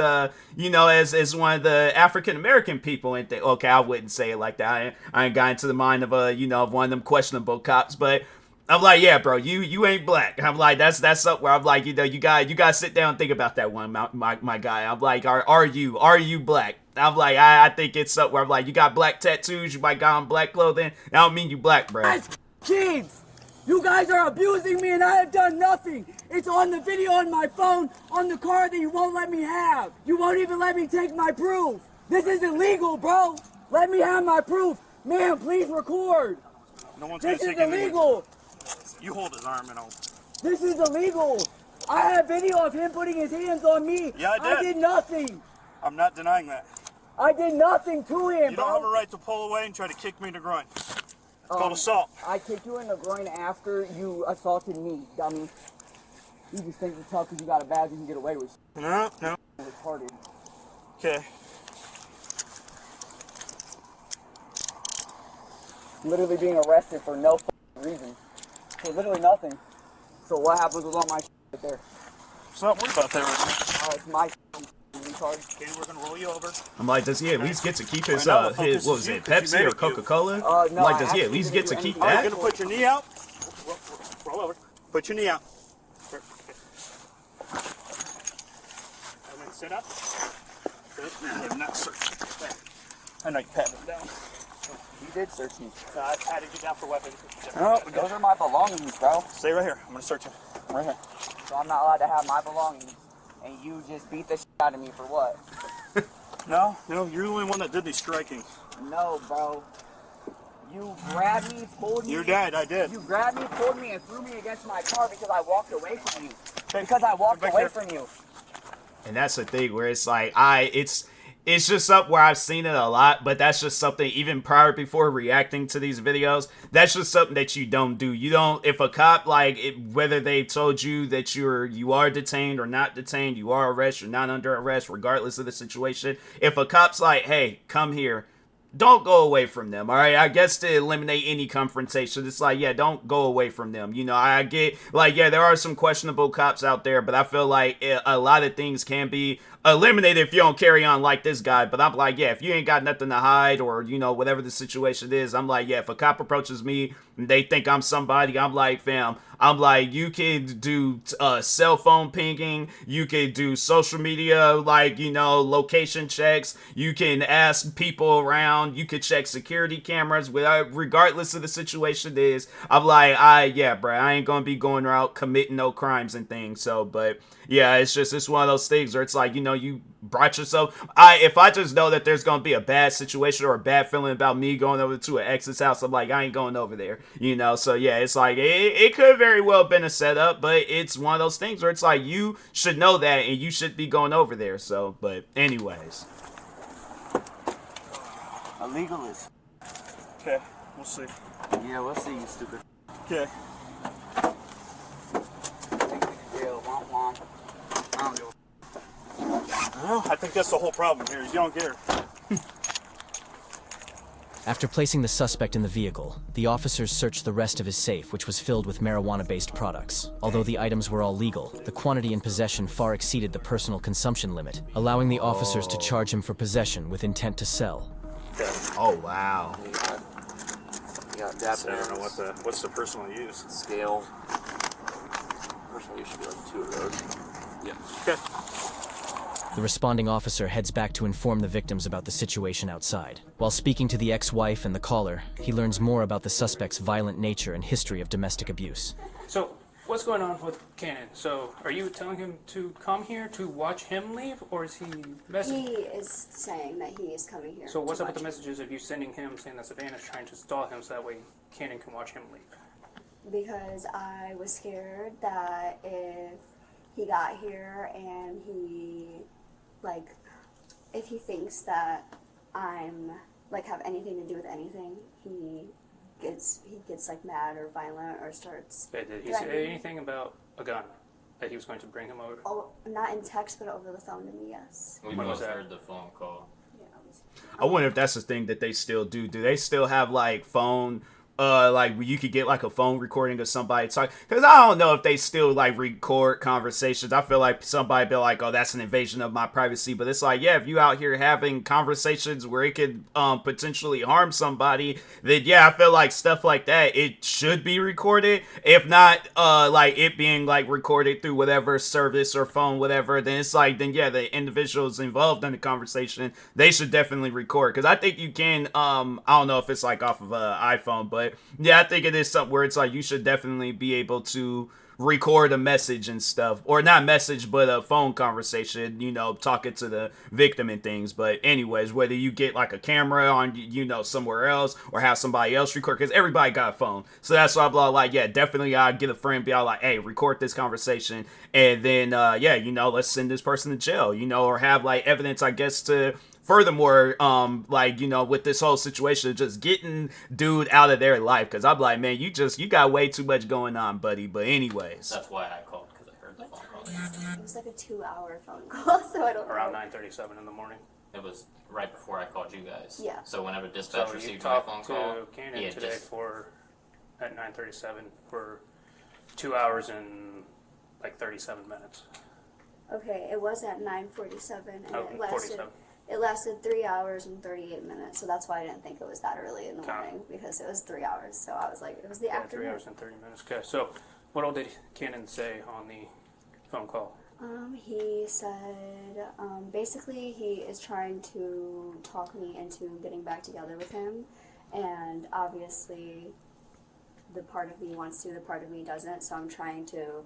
you know, as one of the African American people. And okay, I wouldn't say it like that. I ain't got into the mind of you know, of one of them questionable cops, but. I'm like, yeah, bro, you ain't black. I'm like, that's something where I'm like, you know, you gotta sit down and think about that one, my guy. I'm like, are you black? I'm like, I think it's something where I'm like, you got black tattoos, you might got on black clothing. That don't mean you black, bro. Guys, kids, you guys are abusing me and I have done nothing. It's on the video on my phone, on the car that you won't let me have. You won't even let me take my proof. This is illegal, bro. Let me have my proof. Man, please record. No one's This gonna is take anything. illegal. You hold his arm and I'll. This is illegal. I have video of him putting his hands on me. Yeah, I did. I did nothing. I'm not denying that. I did nothing to him, You bro. don't have a right to pull away and try to kick me in the groin. It's called assault. I kicked you in the groin after you assaulted me, dummy. You just think it's tough because you got a badge you can get away with. No. It's retarded. Okay. Literally being arrested for no reason. For literally nothing. So what happens with all my right there? So not worried about that right It's my retard. now. Okay, we're gonna roll you over. I'm like, does he at least get to keep his I know, the his, focus what is was you, it, 'cause you Pepsi made or it you. Coca-Cola? No, I'm like, I does he at actually least didn't get to do keep anything. All right, that? gonna put your knee out. Roll over. Put your knee out. I'm gonna sit up. Good. I'm not searching. I know you patted him down. You did search me. I patted you down for weapons. No, those are my belongings, bro. Stay right here. I'm gonna search you. Right here. So I'm not allowed to have my belongings. And you just beat the shit out of me for what? No, you're the only one that did these striking. No, bro. You grabbed me, pulled me. You did, I did. You grabbed me, pulled me, and threw me against my car because I walked away from you. Because I walked away from you. And that's the thing where it's like, it's just something where I've seen it a lot, but that's just something even prior before reacting to these videos. That's just something that you don't do. You don't, if a cop, like, whether they told you that you are detained or not detained, you are arrested, you're not under arrest, regardless of the situation. If a cop's like, hey, come here, don't go away from them, all right? I guess to eliminate any confrontation, it's like, yeah, don't go away from them. You know, I get, like, yeah, there are some questionable cops out there, but I feel like a lot of things can be eliminated if you don't carry on like this guy. But I'm like, yeah, if you ain't got nothing to hide or, you know, whatever the situation is, I'm like, yeah, if a cop approaches me and they think I'm somebody, I'm like, fam, I'm like, you can do cell phone pinging, you can do social media, like, you know, location checks, you can ask people around, you can check security cameras, regardless of the situation is. I'm like, yeah, bro, I ain't gonna be going around committing no crimes and things. So, but yeah, it's one of those things where it's like, you know, you brought yourself. If I just know that there's gonna be a bad situation or a bad feeling about me going over to an ex's house, I'm like, I ain't going over there, you know. So yeah, it's like it could very well have been a setup, but it's one of those things where it's like you should know that and you should be going over there. So, but anyways, A legalist. Okay, we'll see. Yeah, we'll see, you stupid. Okay. I think that's the whole problem here, is you don't get her. After placing the suspect in the vehicle, the officers searched the rest of his safe, which was filled with marijuana-based products. Although the items were all legal, the quantity in possession far exceeded the personal consumption limit, allowing the officers to charge him for possession with intent to sell. oh wow. You got dab I don't know what's the personal use. scale. Personal use should be like 2 of those. Yeah. Okay. The responding officer heads back to inform the victims about the situation outside. While speaking to the ex-wife and the caller, he learns more about the suspect's violent nature and history of domestic abuse. So, what's going on with Cannon? So, are you telling him to come here to watch him leave, or is he messaging? He is saying that he is coming here. So, what's to up with the watch messages of you sending him saying that Savannah's trying to stall him so that way Cannon can watch him leave? Because I was scared that if he got here and if he thinks that I'm, have anything to do with anything, he gets like mad or violent or starts. Did he say anything about a gun that he was going to bring him over? Oh, not in text, but over the phone to me, yes. We When was both that? heard the phone call. Yeah, I wonder if that's the thing that they still do. Do they still have like phone? Like you could get like a phone recording of somebody talking, because I don't know if they still like record conversations. I feel like somebody be like, oh, that's an invasion of my privacy. But it's like, yeah, if you out here having conversations where it could potentially harm somebody, then yeah, I feel like stuff like that, it should be recorded. If not like it being like recorded through whatever service or phone, whatever, then it's like, then yeah, the individuals involved in the conversation, they should definitely record. Because I think you can I don't know if it's like off of an iPhone, but yeah, I think it is something where it's like you should definitely be able to record a message and stuff, or not message, but a phone conversation, you know, talking to the victim and things. But anyways, whether you get like a camera on, you know, somewhere else or have somebody else record, because everybody got a phone. So that's why I'm like, yeah, definitely I'll get a friend, be all like, hey, record this conversation. And then, yeah, you know, let's send this person to jail, you know, or have like evidence, I guess, to furthermore, like, you know, with this whole situation, just getting dude out of their life. Because I'm like, man, you got way too much going on, buddy. But anyways. That's why I called, because I heard the phone call. It was like a 2-hour phone call, so I don't know. Around 9:37 in the morning. It was right before I called you guys. Yeah. So whenever dispatch So you received my phone talked call, to Cannon yeah, today just at 9:37 for 2 hours and like 37 minutes. Okay, it was at 9:47, and Oh, it lasted. 47. It lasted 3 hours and 38 minutes, so that's why I didn't think it was that early in the Okay. morning, because it was 3 hours. So I was like, it was the Yeah, 3 afternoon. hours and 30 minutes. Okay, so what all did Cannon say on the phone call? He said, basically he is trying to talk me into getting back together with him, and obviously the part of me wants to, the part of me doesn't, so I'm trying to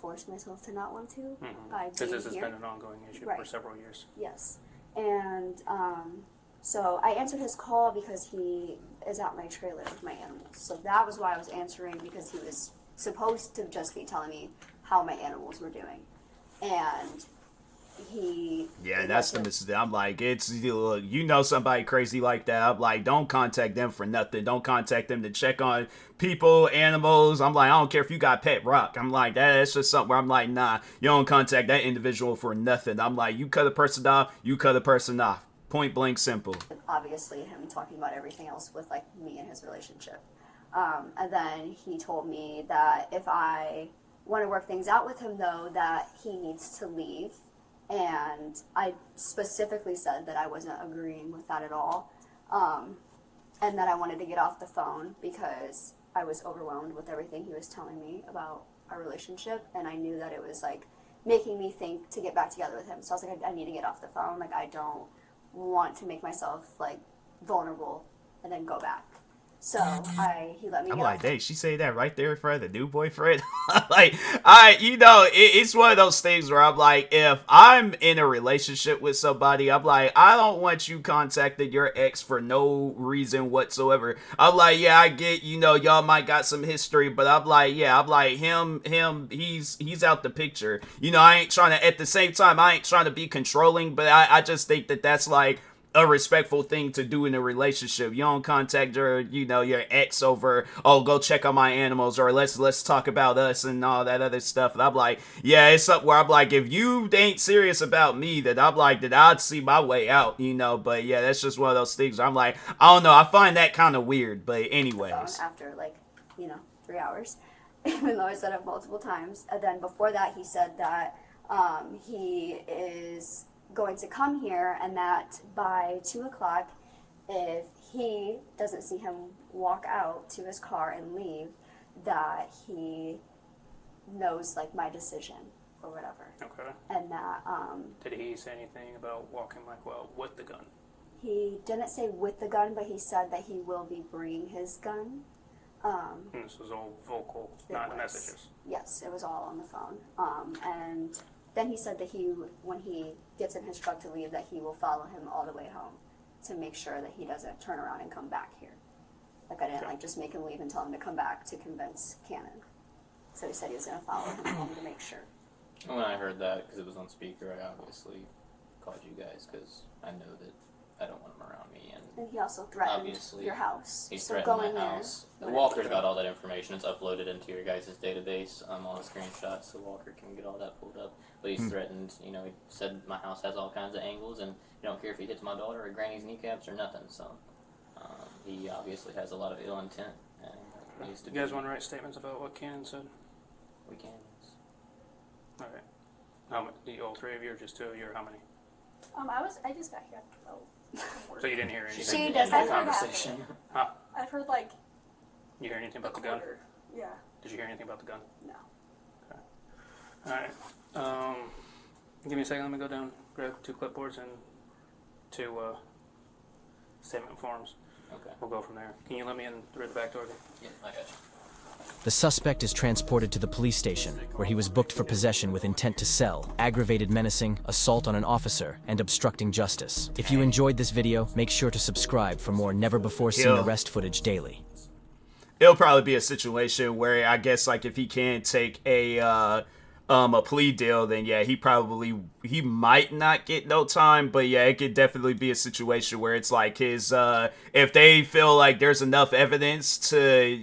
force myself to not want to by Because being this has here. been an ongoing issue for Right. several years. Yes. And So I answered his call because he is at my trailer with my animals. So that was why I was answering, because he was supposed to just be telling me how my animals were doing. And yeah, that's the message. I'm like, it's, you know, somebody crazy like that, I'm like, don't contact them for nothing. Don't contact them to check on people, animals. I'm like, I don't care if you got pet rock. I'm like, that's just something where I'm like, nah, you don't contact that individual for nothing. I'm like, you cut a person off, you cut a person off. Point blank simple. Obviously him talking about everything else with like me and his relationship. And then he told me that if I want to work things out with him, though, that he needs to leave. And I specifically said that I wasn't agreeing with that at all. And that I wanted to get off the phone because I was overwhelmed with everything he was telling me about our relationship. And I knew that it was like making me think to get back together with him. So I was like, I need to get off the phone. Like, I don't want to make myself like vulnerable and then go back. So he let me. I'm get like, off dang, she say that right there in front of the new boyfriend. Like, it's one of those things where I'm like, if I'm in a relationship with somebody, I'm like, I don't want you contacting your ex for no reason whatsoever. I'm like, yeah, I get, y'all might got some history, but I'm like, yeah, I'm like, he's out the picture. I ain't trying to, at the same time, I ain't trying to be controlling, but I just think that that's like a respectful thing to do in a relationship. You don't contact your ex over, oh, go check on my animals, or let's talk about us and all that other stuff. And I'm like, yeah, it's something where I'm like, if you ain't serious about me, that I'm like, that I'd see my way out, but yeah, that's just one of those things where I'm like, I don't know, I find that kind of weird, but anyways. After 3 hours, even though I said it multiple times. And then before that, he said that he is going to come here, and that by 2 o'clock, if he doesn't see him walk out to his car and leave, that he knows like my decision or whatever. Okay. And that did he say anything about walking with the gun? He didn't say with the gun, but he said that he will be bringing his gun. And this was all vocal, not messages. Yes, it was all on the phone. And then he said that when he gets in his truck to leave, that he will follow him all the way home to make sure that he doesn't turn around and come back here. Like, I didn't just make him leave and tell him to come back to convince Cannon. So he said he was going to follow him home to make sure. When I heard that, because it was on speaker, I obviously called you guys because I know that I don't want him around me. And he also threatened your house. He's threatened my house. Walker's got all that information. It's uploaded into your guys' database on a screenshot, so Walker can get all that pulled up. But he's threatened, he said my house has all kinds of angles, and you don't care if he hits my daughter or Granny's kneecaps or nothing. So he obviously has a lot of ill intent. And needs to you guys want to write statements about what Cannon said? We can. All right. How many? All three of you, or just two of you, or how many? I just got here at 12. So you didn't hear anything? She doesn't conversation. Huh? I've heard You hear anything about the gun? Yeah. Did you hear anything about the gun? No. Okay. All right. Give me a second. Let me go down, grab 2 clipboards and 2 statement forms. Okay. We'll go from there. Can you let me in through the back door again? Yeah, I got you. The suspect is transported to the police station, where he was booked for possession with intent to sell, aggravated menacing, assault on an officer, and obstructing justice. If you enjoyed this video, make sure to subscribe for more never-before-seen arrest footage daily. It'll probably be a situation where I guess like if he can't take a plea deal, then yeah, he might not get no time, but yeah, it could definitely be a situation where it's like his if they feel like there's enough evidence to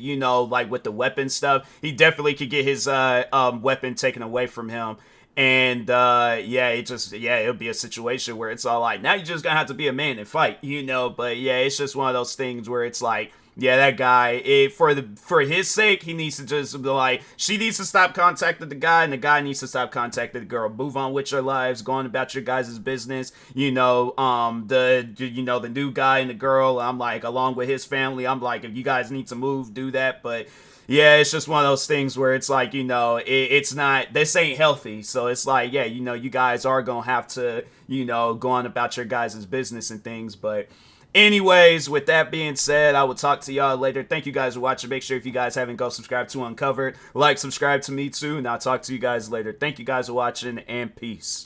like with the weapon stuff, he definitely could get his weapon taken away from him. And it'll be a situation where it's all like, now you're just gonna have to be a man and fight, but yeah, it's just one of those things where it's like, yeah, that guy, for his sake, he needs to just be like, she needs to stop contacting the guy, and the guy needs to stop contacting the girl. Move on with your lives, going about your guys' business. The new guy and the girl, I'm like, along with his family, I'm like, if you guys need to move, do that. But yeah, it's just one of those things where it's like, it's not, this ain't healthy. So it's like, yeah, you guys are gonna have to, go on about your guys' business and things, but anyways, with that being said, I will talk to y'all later. Thank you guys for watching. Make sure if you guys haven't, go subscribe to Uncovered. Subscribe to me too, and I'll talk to you guys later. Thank you guys for watching, and peace.